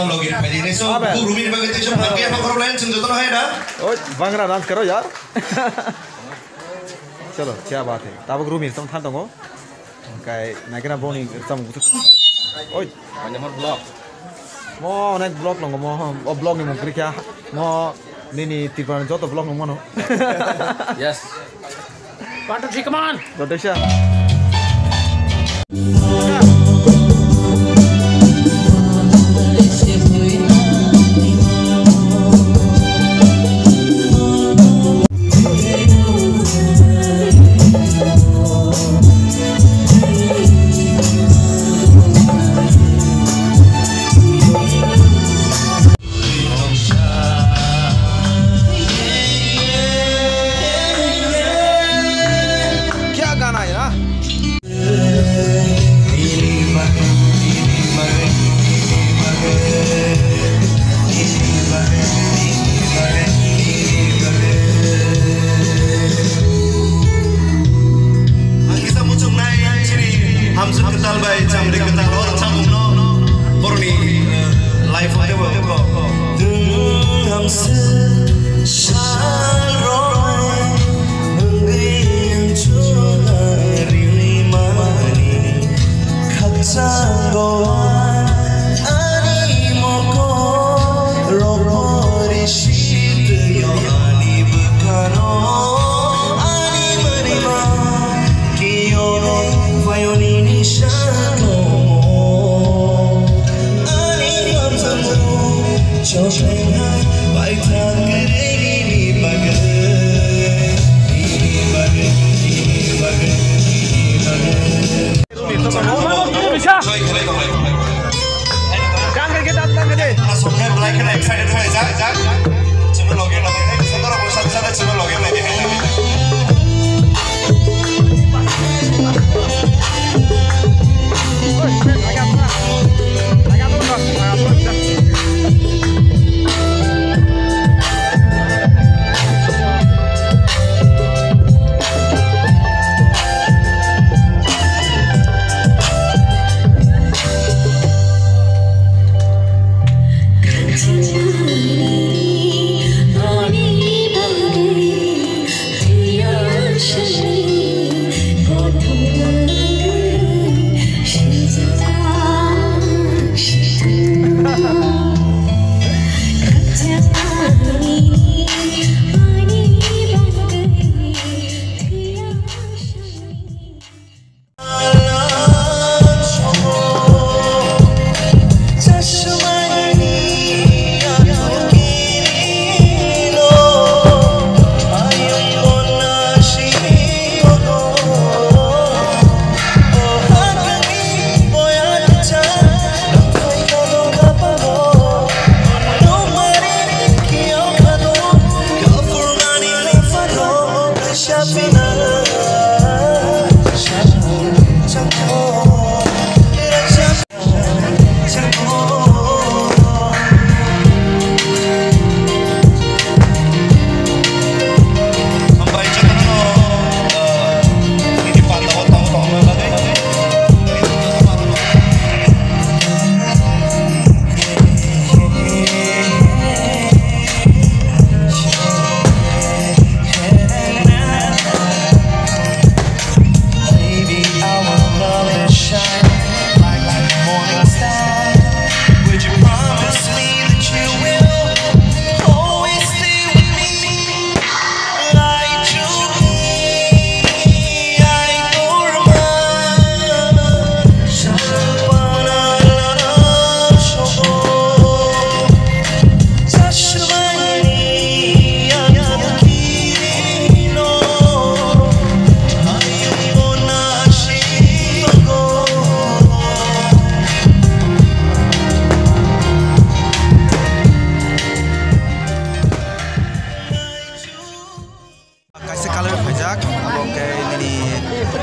no login pwede ini so rumi ni bagai tu cuma dia makro lain cuma jodoh hai dah oh bangra dance karo yaar चलो क्या बात है तब room में थान दंगो काय नागिना बनि सम ओय माने ब्लॉग मो अनेक ब्लॉग लंगो मो ब्लॉग नि मुक्रि क्या मो निनी तिरपान जतो ब्लॉग नो मनो yes 1 2 3 come on दोदेशा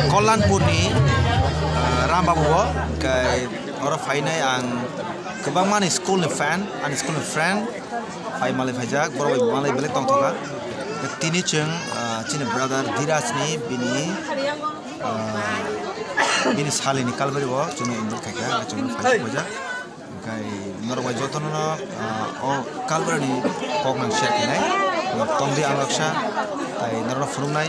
Kollanpurni Rambabuwa kai ora fainai ang kebang mani school ni fan and school ni friend fai malai phajak boro malai belek tong thoka tini chung chini brother Dhiraj ni bini sali ni kalbari wo chuni indul khaka chuni fai phajak kai norway jotono o kalbrani kok nang share kinai tongdi ang raksha tai narona phurungnai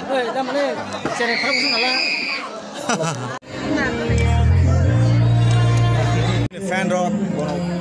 fan rock